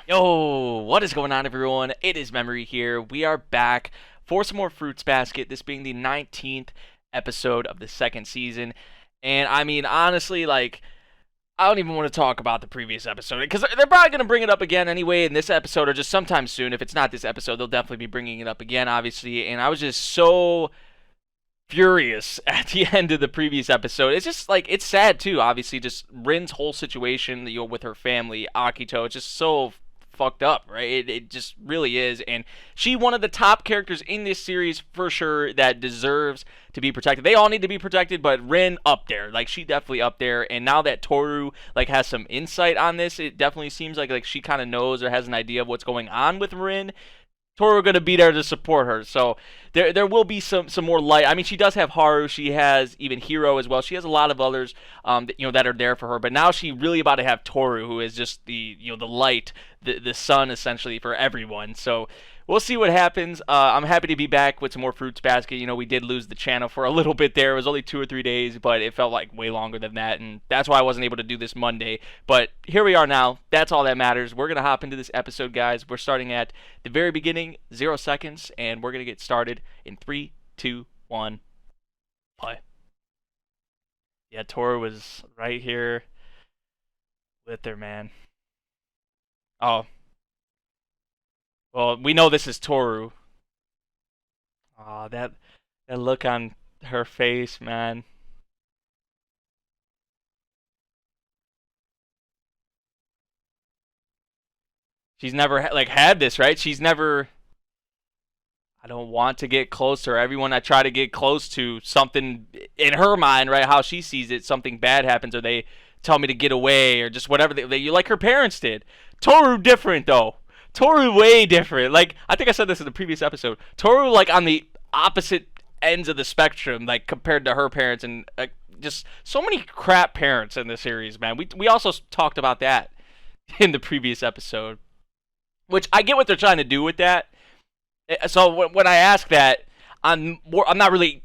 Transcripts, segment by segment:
Yo, what is going on, everyone? It is Memory here. We are back for some more Fruits Basket, this being the 19th episode of the second season. And I mean, honestly, I don't even want to talk about the previous episode because they're probably going to bring it up again anyway in this episode or just sometime soon. If it's not this episode, they'll definitely be bringing it up again, obviously. And I was just so furious at the end of the previous episode. It's just it's sad too, obviously, just Rin's whole situation, with her family, Akito. It's just so fucked up, right? It just really is. And she one of the top characters in this series for sure that deserves to be protected. They all need to be protected, but Rin up there. She definitely up there. And now that Tohru has some insight on this, it definitely seems like she kind of knows or has an idea of what's going on with Rin. Tohru going to be there to support her. So there will be some more light. I mean, she does have Haru. She has even Hiro as well. She has a lot of others that are there for her. But now she really about to have Tohru, who is just the light, the sun essentially for everyone. So we'll see what happens. I'm happy to be back with some more Fruits Basket. We did lose the channel for a little bit there. It was only 2 or 3 days, but it felt like way longer than that, and that's why I wasn't able to do this Monday. But here we are now. That's all that matters. We're going to hop into this episode, guys. We're starting at the very beginning, 0 seconds, and we're going to get started in 3, 2, 1, play. Yeah, Tohru was right here with her, man. Oh. Well, we know this is Tohru. Oh, that look on her face, man. She's never had this, right? She's never. I don't want to get close to her. Everyone I try to get close to, something in her mind, right? How she sees it, something bad happens, or they tell me to get away, or just whatever. You like her parents did. Tohru different though. Tohru way different. I think I said this in the previous episode. Tohru on the opposite ends of the spectrum, compared to her parents, and just so many crap parents in this series, man. We also talked about that in the previous episode, which I get what they're trying to do with that. So when I ask that, I'm not really.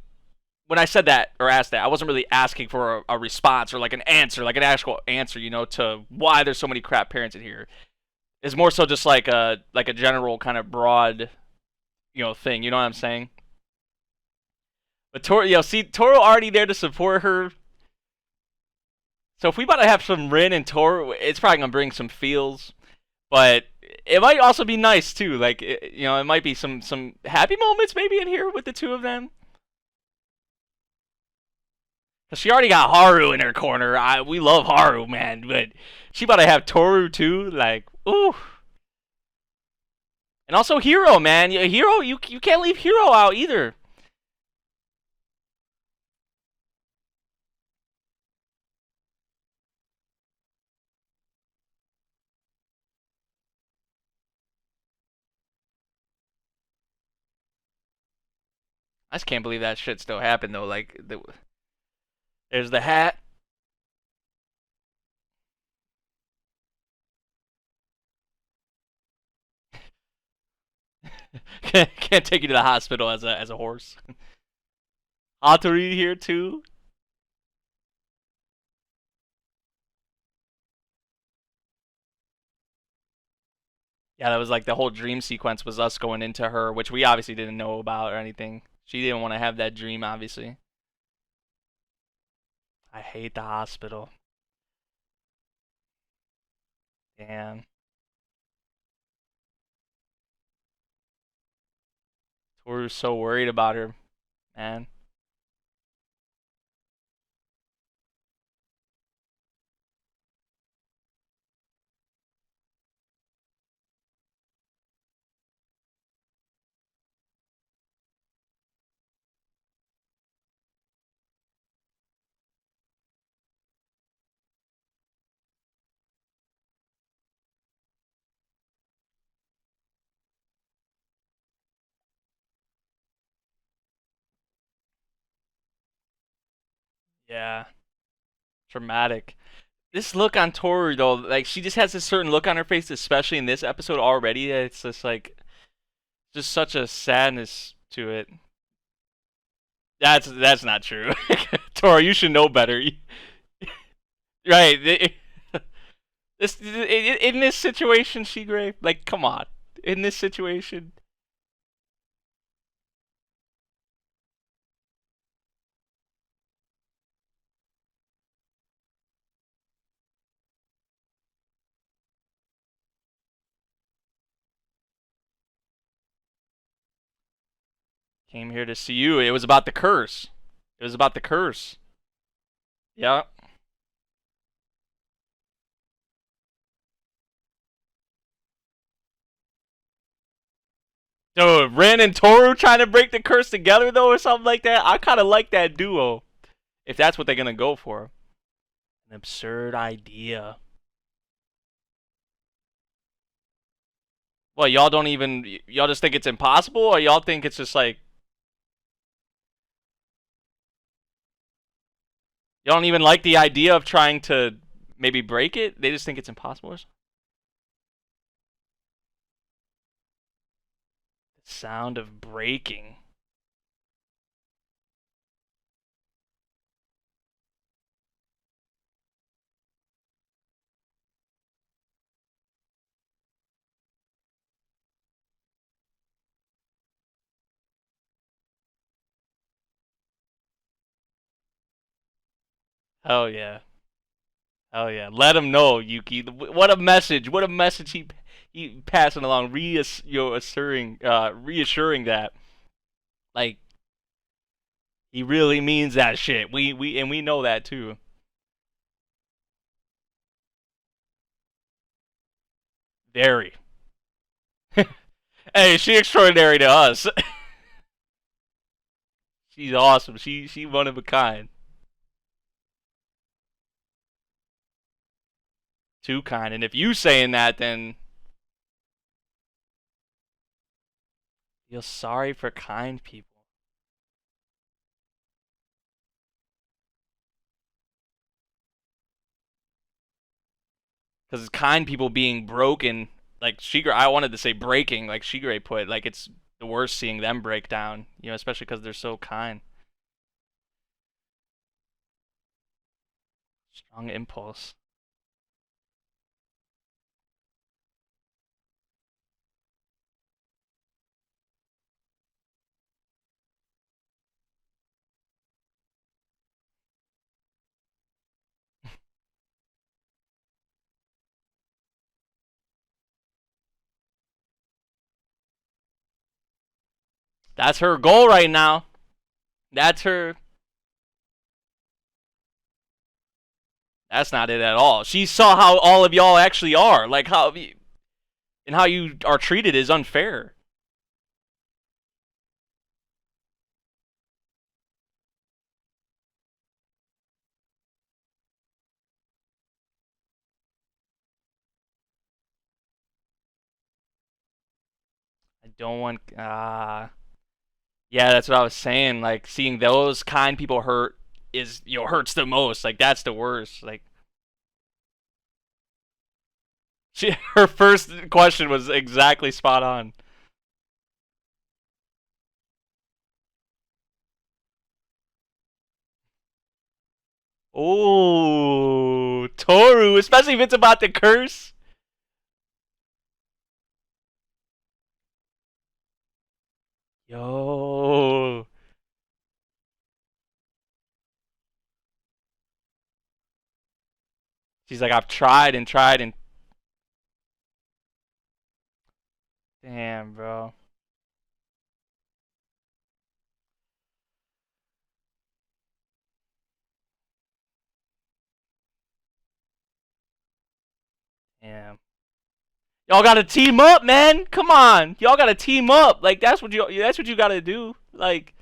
When I said that or asked that, I wasn't really asking for a response or an answer, an actual answer, to why there's so many crap parents in here. It's more so just like a general kind of broad, thing. You know what I'm saying? But Tohru, see, Tohru already there to support her. So if we about to have some Rin and Tohru, it's probably gonna bring some feels. But it might also be nice too. It might be some happy moments maybe in here with the two of them. Cause she already got Haru in her corner. We love Haru, man, but she about to have Tohru too. Ooh. And also Hiro, man. Hiro, you can't leave Hiro out either. I just can't believe that shit still happened though. There's the hat. Can't take you to the hospital as a horse. Hatori here too. Yeah, that was the whole dream sequence was us going into her, which we obviously didn't know about or anything. She didn't want to have that dream, obviously. I hate the hospital. Damn. We're so worried about her, man. Yeah, traumatic. This look on Toru though, she just has a certain look on her face, especially in this episode already. It's just just such a sadness to it. That's not true. Toru, you should know better. Right. In this situation, Shigure, like, come on. In this situation. Came here to see you. It was about the curse. It was about the curse. Yeah. Dude, Ren and Tohru trying to break the curse together, though, or something like that. I kind of like that duo. If that's what they're going to go for. An absurd idea. Well, y'all don't even... Y'all just think it's impossible? Or y'all think it's just like... Y'all don't even like the idea of trying to maybe break it? They just think it's impossible or something? The sound of breaking. Hell yeah. Hell yeah. Let him know, Yuki. What a message. What a message he passing along, reassuring that, like, he really means that shit. We know that too. Very. Hey, she extraordinary to us. She's awesome. She one of a kind. Too kind. And if you saying that, then feel sorry for kind people. Because kind people being broken, like Shigure, I wanted to say breaking, like Shigure put, like it's the worst seeing them break down, you know, especially because they're so kind. Strong impulse. That's her goal right now. That's her. That's not it at all. She saw how all of y'all actually are, like how and how you are treated is unfair. I don't want. Yeah, that's what I was saying. Like seeing those kind people hurt is hurts the most. Like that's the worst. Like her first question was exactly spot on. Oh, Tohru, especially if it's about the curse. Yo. She's like, I've tried and tried and damn, bro. Damn. Y'all gotta team up, man. Come on, y'all gotta team up. Like that's what you gotta do. Like,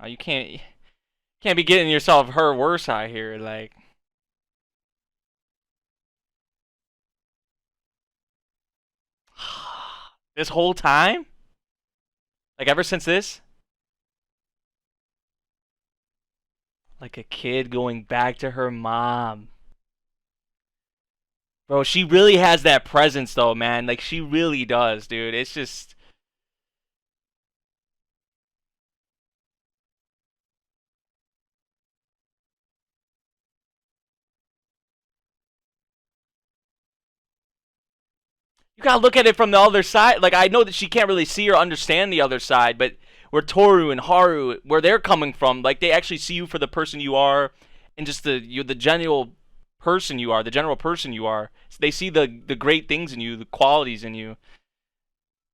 you can't be getting yourself her worse out here. Like, this whole time, like ever since this, like a kid going back to her mom. Bro, she really has that presence though, man. Like she really does, dude. It's just You gotta look at it from the other side. Like I know that she can't really see or understand the other side, but where Tohru and Haru, where they're coming from, like they actually see you for the person you are, and just the general person you are, the general person you are. So they see the great things in you, the qualities in you.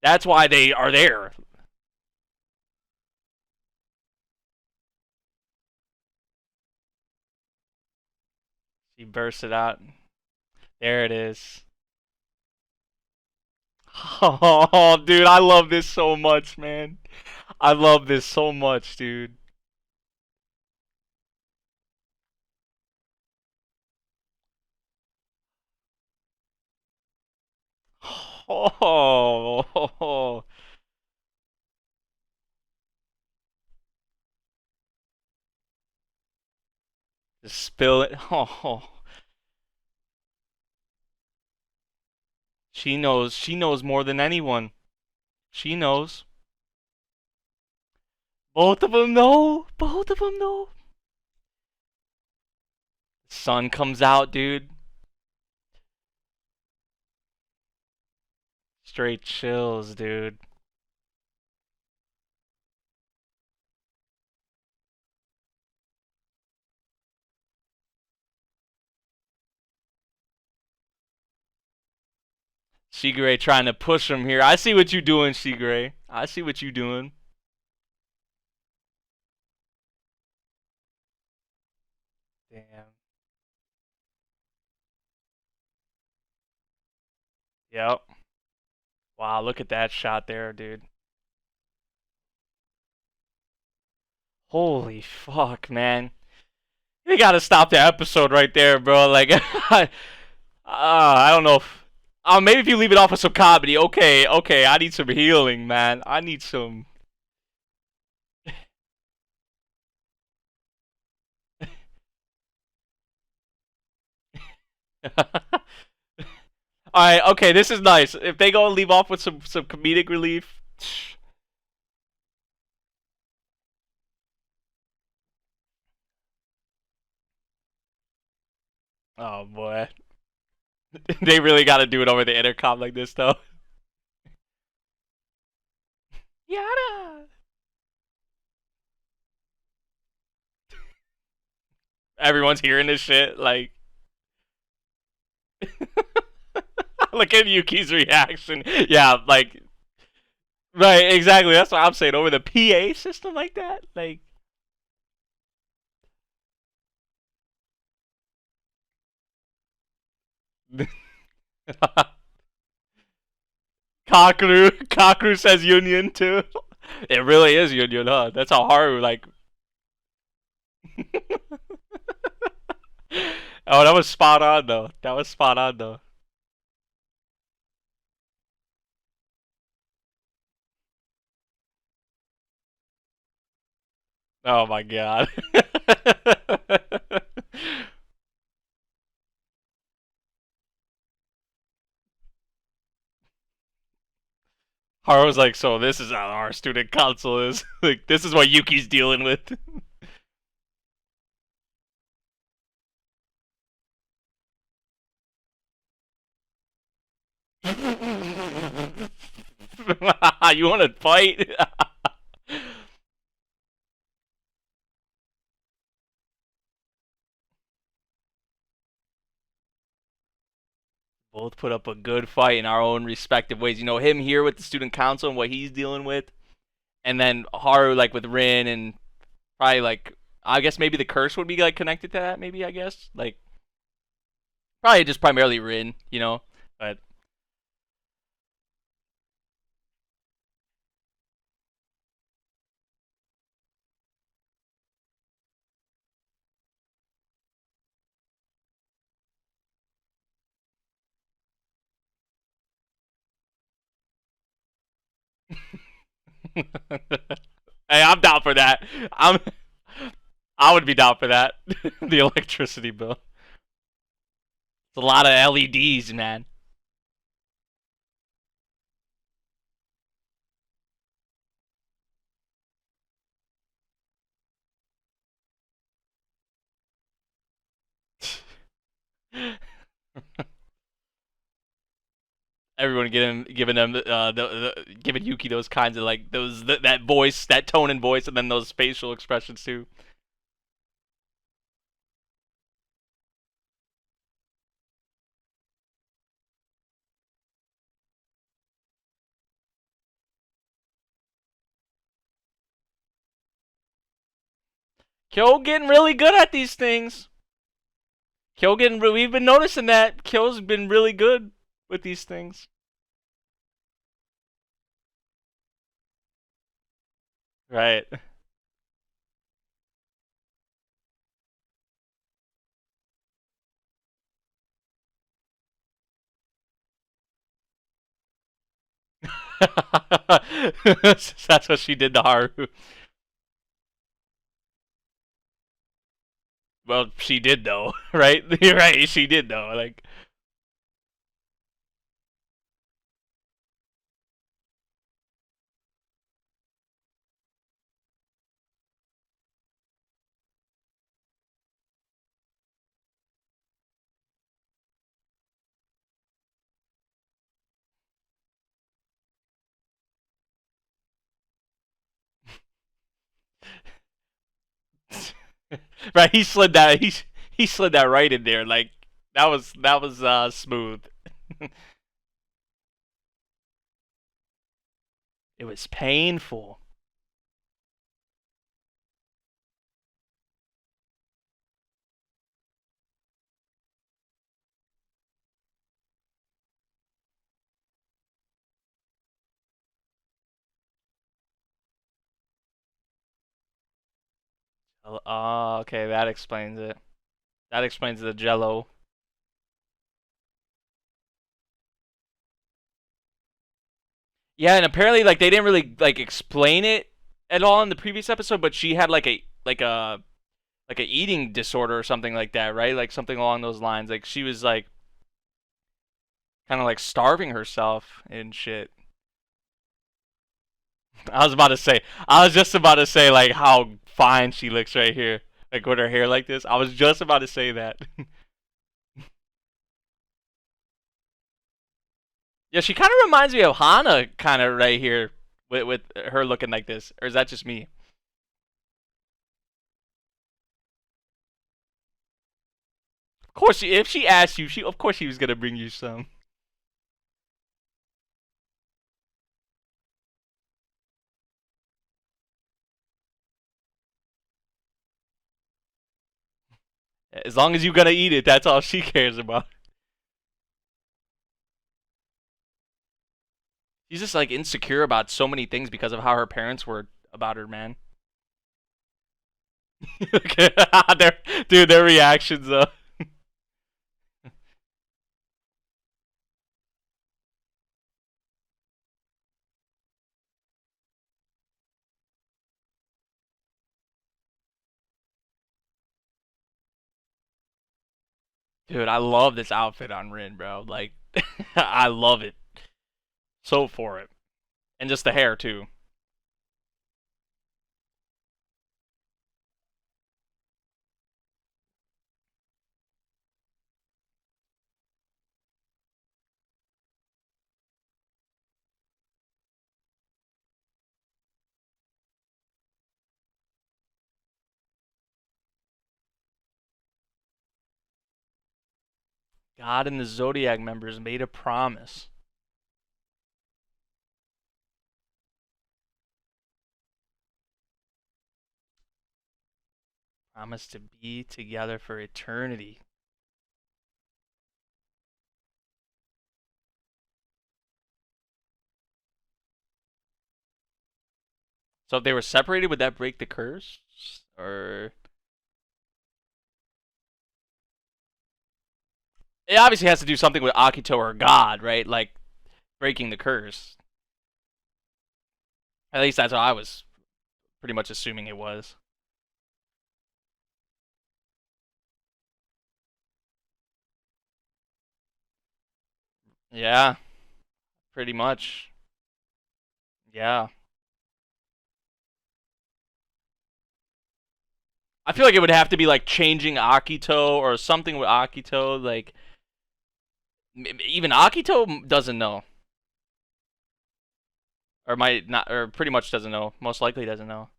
That's why they are there. She bursts it out. There it is. Oh, dude, I love this so much, man. I love this so much, dude. Oh, just spill it. Oh, she knows. She knows more than anyone. She knows. Both of them know. Both of them know. Sun comes out, dude. Straight chills, dude. Shigure trying to push him here. I see what you doing, Shigure. I see what you doing. Damn. Yep. Wow, look at that shot there, dude. Holy fuck, man. You gotta stop the episode right there, bro. Like, I don't know if. Maybe if you leave it off with some comedy. Okay, okay. I need some healing, man. I need some. Alright, okay, this is nice. If they go and leave off with some comedic relief. Oh, boy. They really gotta do it over the intercom like this, though. Yada! Everyone's hearing this shit, like. Look at Yuki's reaction. Yeah, like. Right, exactly. That's what I'm saying. Over the PA system like that? Like. Kakru says union too. It really is union, huh? That's how Haru like. Oh, that was spot on though. That was spot on though. Oh my god. Haru's like, so this is how our student council is. Like, this is what Yuki's dealing with. You want to fight? Both put up a good fight in our own respective ways. You know, him here with the student council and what he's dealing with, and then Haru like with Rin and probably like I guess maybe the curse would be like connected to that. Maybe I guess like probably just primarily Rin. You know, but hey, I'm down for that. I would be down for that. The electricity bill. It's a lot of LEDs, man. Everyone giving them giving Yuki those kinds of like that voice, that tone and voice, and then those facial expressions too. Kyo getting really good at these things. We've been noticing that Kyo's been really good with these things. Right. That's what she did to Haru. Well, she did though, right? You're right, she did though. Like, right? He slid that right in there. Like that was smooth. It was painful. Oh, okay, that explains it. That explains the Jello. Yeah, and apparently like they didn't really like explain it at all in the previous episode, but she had like a eating disorder or something like that, right? Like something along those lines. Like she was like kind of like starving herself and shit. I was just about to say like how fine she looks right here, like with her hair like this. I was just about to say that. Yeah, she kind of reminds me of Hana, kind of right here, with her looking like this. Or is that just me? Of course, if she asked you, she of course she was gonna bring you some. As long as you gonna eat it, that's all she cares about. She's just like insecure about so many things because of how her parents were about her, man. their, dude, their reactions though. Dude, I love this outfit on Rin, bro. Like, I love it. So for it. And just the hair, too. God and the Zodiac members made a promise. Promise to be together for eternity. So if they were separated, would that break the curse? Or it obviously has to do something with Akito or God, right? Like breaking the curse. At least that's what I was pretty much assuming it was. Yeah, pretty much. Yeah. I feel like it would have to be like changing Akito or something with Akito, like Even Akito doesn't know, or might not, or pretty much doesn't know. Most likely doesn't know.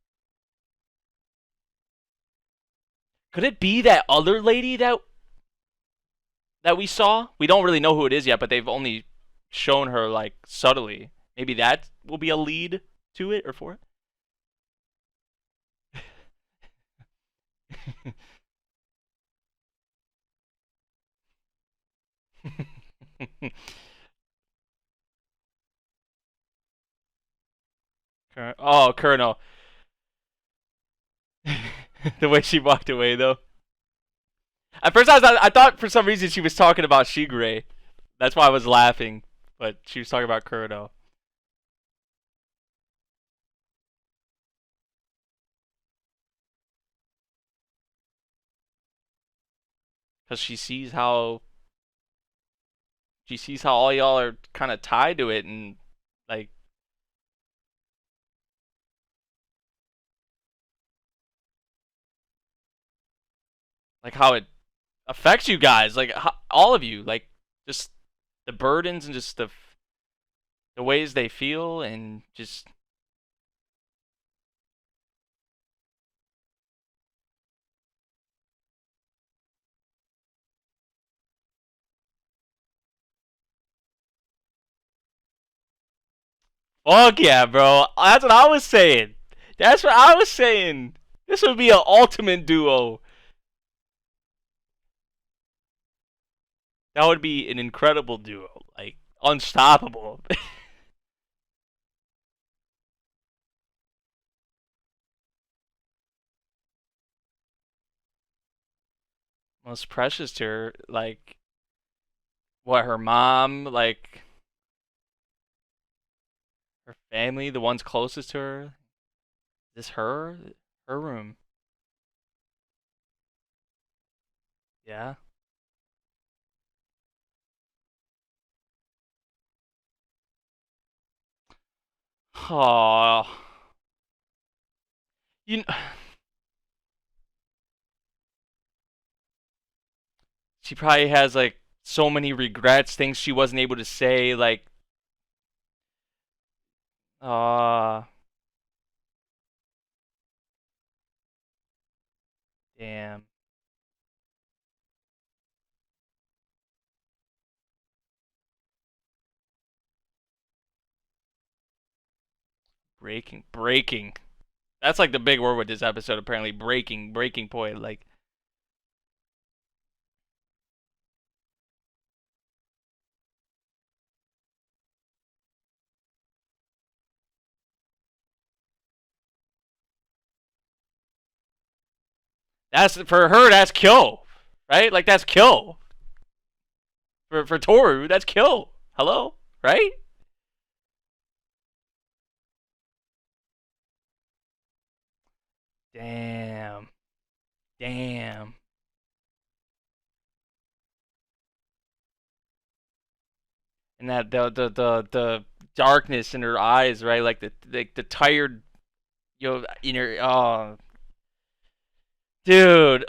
Could it be that other lady that we saw? We don't really know who it is yet, but they've only shown her like subtly. Maybe that will be a lead to it or for it. Oh, Colonel. The way she walked away, though. At first, I thought for some reason she was talking about Shigure. That's why I was laughing. But she was talking about Kurdo. Because she sees how all y'all are kind of tied to it, and like how it affects you guys, like how, all of you, like just the burdens and just the ways they feel, and just fuck yeah, bro. That's what I was saying. That's what I was saying. This would be an ultimate duo. That would be an incredible duo, like unstoppable. Most precious to her, like what, her mom, like her family, the ones closest to her. Is this her room? Yeah. Oh, you. She probably has like so many regrets, things she wasn't able to say, like, ah, damn, breaking. That's like the big word with this episode. Apparently, breaking point. Like, that's for her. That's kill, right? Like that's kill. For Tohru, that's kill. Hello, right? Damn, damn. And that the darkness in her eyes, right? Like the tired, in her. Oh, dude.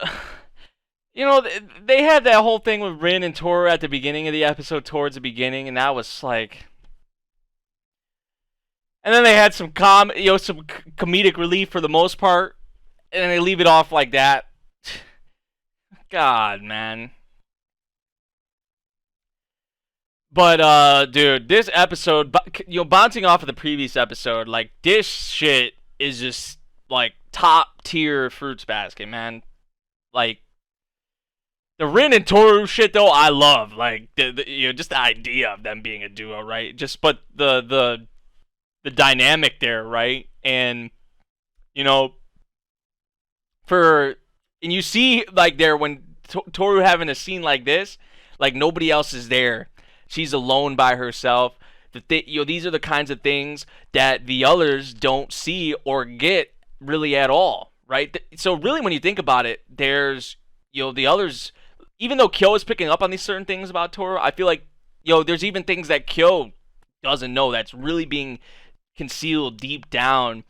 You know, they had that whole thing with Rin and Tohru at the beginning of the episode, towards the beginning, and that was like. And then they had some some comedic relief for the most part, and then they leave it off like that. God, man. But dude, this episode, bouncing off of the previous episode, like this shit is just like top tier fruits basket, man. Like the Rin and Tohru shit, though, I love. Like just the idea of them being a duo, right? Just but the dynamic there, right? And you know, for and you see like there when Tohru having a scene like this, like nobody else is there. She's alone by herself. These are the kinds of things that the others don't see or get really at all, right? So really, when you think about it, there's the others. Even though Kyo is picking up on these certain things about Tohru, I feel like there's even things that Kyo doesn't know that's really being concealed deep down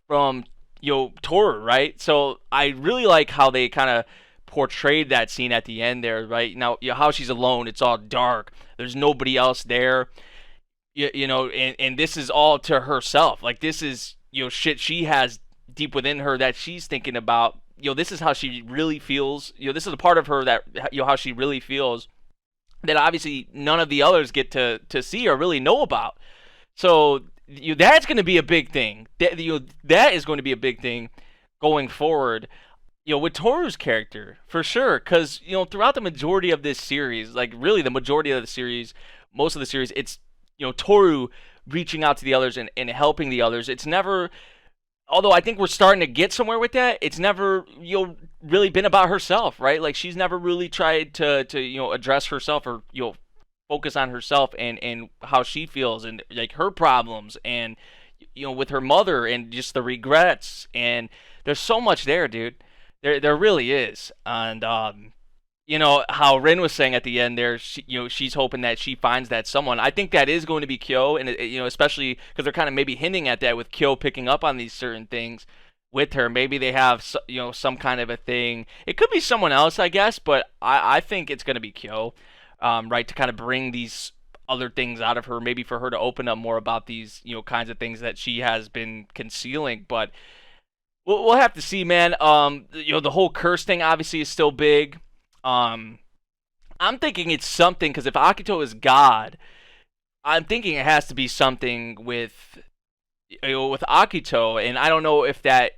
from Tohru, right? So I really like how they kind of portrayed that scene at the end there, right? Now, how she's alone, it's all dark. There's nobody else there. And this is all to herself. Like, this is, shit she has deep within her that she's thinking about. This is how she really feels. This is a part of her that, how she really feels that obviously none of the others get to see or really know about. So that's going to be a big thing. That is going to be a big thing going forward. With Tohru's character, for sure, because throughout the majority of this series, like really the majority of the series, most of the series, it's Tohru reaching out to the others and helping the others. It's never, although I think we're starting to get somewhere with that, it's never really been about herself, right? Like she's never really tried to address herself or focus on herself and how she feels and like her problems and with her mother and just the regrets, and there's so much there, dude. There really is. And how Rin was saying at the end there, she's hoping that she finds that someone. I think that is going to be Kyo, and especially because they're kind of maybe hinting at that with Kyo picking up on these certain things with her. Maybe they have some kind of a thing. It could be someone else, I guess, but I think it's going to be Kyo, right, to kind of bring these other things out of her, maybe for her to open up more about these kinds of things that she has been concealing. But we'll have to see, man. The whole curse thing obviously is still big. I'm thinking it's something, because if Akito is God, I'm thinking it has to be something with Akito, and I don't know if that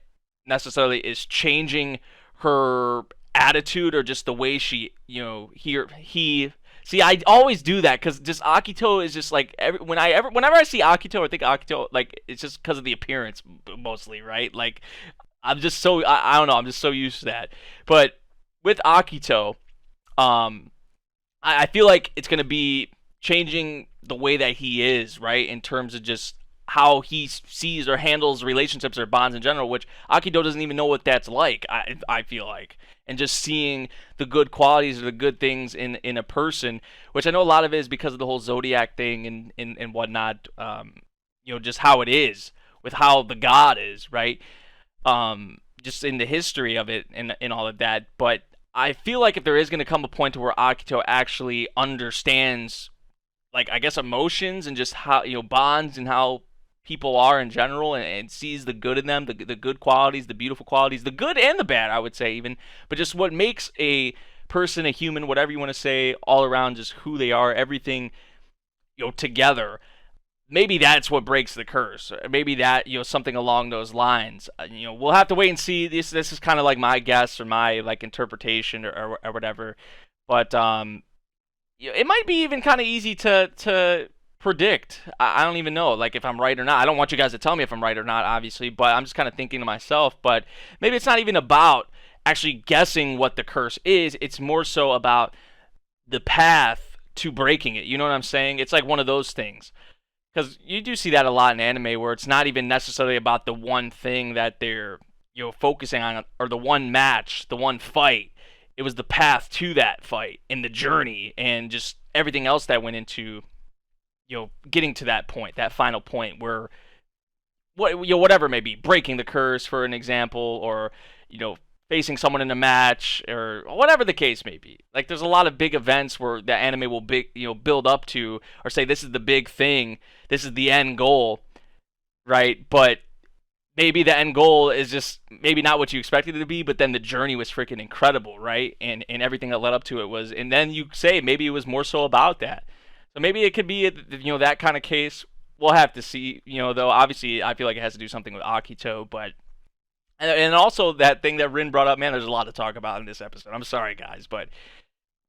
necessarily is changing her attitude or just the way she, he. See, I always do that because just Akito is just like whenever I see Akito, I think Akito, like, it's just because of the appearance mostly, right? Like, I'm just so I don't know, I'm just so used to that. But with Akito, I feel like it's gonna be changing the way that he is, right, in terms of just how he sees or handles relationships or bonds in general, which Akito doesn't even know what that's like. I feel like. And just seeing the good qualities or the good things in a person, which I know a lot of it is because of the whole Zodiac thing and whatnot, just how it is, with how the god is, right? Just in the history of it and all of that. But I feel like if there is going to come a point to where Akito actually understands, like, I guess, emotions and just how, bonds and how people are in general, and sees the good in them, the good qualities, the beautiful qualities, the good and the bad, I would say even, but just what makes a person a human, whatever you want to say, all around, just who they are, everything, together. Maybe that's what breaks the curse. Maybe that, something along those lines. We'll have to wait and see. This is kind of like my guess or my like interpretation or whatever. But it might be even kind of easy to predict. I don't even know, like, if I'm right or not. I don't want you guys to tell me if I'm right or not, obviously, but I'm just kind of thinking to myself. But maybe it's not even about actually guessing what the curse is. It's more so about the path to breaking it. You know what I'm saying? It's like one of those things. Because you do see that a lot in anime, where it's not even necessarily about the one thing that they're focusing on, or the one match, the one fight. It was the path to that fight and the journey and just everything else that went into getting to that point, that final point where whatever it may be, breaking the curse, for an example, or facing someone in a match, or whatever the case may be. Like, there's a lot of big events where the anime will build up to, or say this is the big thing, this is the end goal, right? But maybe the end goal is just maybe not what you expected it to be, but then the journey was freaking incredible, right? And everything that led up to it was, and then you say maybe it was more so about that. So maybe it could be, that kind of case. We'll have to see, though obviously I feel like it has to do something with Akito, but, and also that thing that Rin brought up, man, there's a lot to talk about in this episode. I'm sorry, guys, but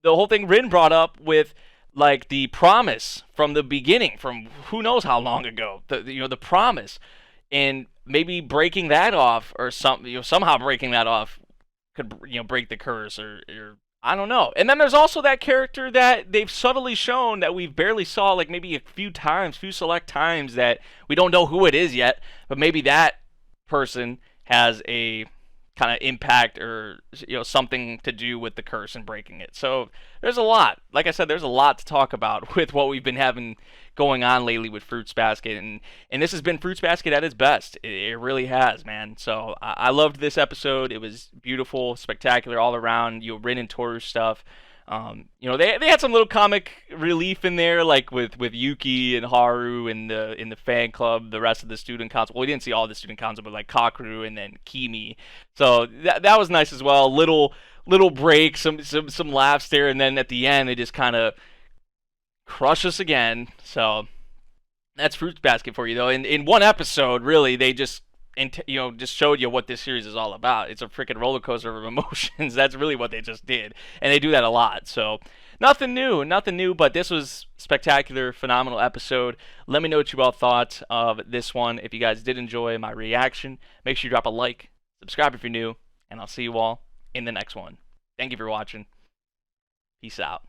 the whole thing Rin brought up with, like, the promise from the beginning, from who knows how long ago, the promise, and maybe breaking that off, or somehow breaking that off could, break the curse, or I don't know. And then there's also that character that they've subtly shown that we've barely saw, like, maybe a few select times, that we don't know who it is yet, but maybe that person has a kind of impact or something to do with the curse and breaking it. So there's a lot. Like I said, there's a lot to talk about with what we've been having going on lately with Fruits Basket, and this has been Fruits Basket at its best. It really has, man. So I loved this episode. It was beautiful, spectacular all around. Rin and Tohru stuff. They had some little comic relief in there, like with Yuki and Haru in the fan club, the rest of the student council. Well, we didn't see all the student council, but like Kakeru and then Kimi. So that was nice as well. Little break, some laughs there, and then at the end they just kind of crush us again. So that's Fruits Basket for you, though. In one episode, really, they just just showed you what this series is all about. It's a freaking roller coaster of emotions. That's really what they just did, and they do that a lot. So nothing new. But this was spectacular, phenomenal episode. Let me know what you all thought of this one. If you guys did enjoy my reaction, make sure you drop a like, subscribe if you're new, and I'll see you all in the next one. Thank you for watching. Peace out.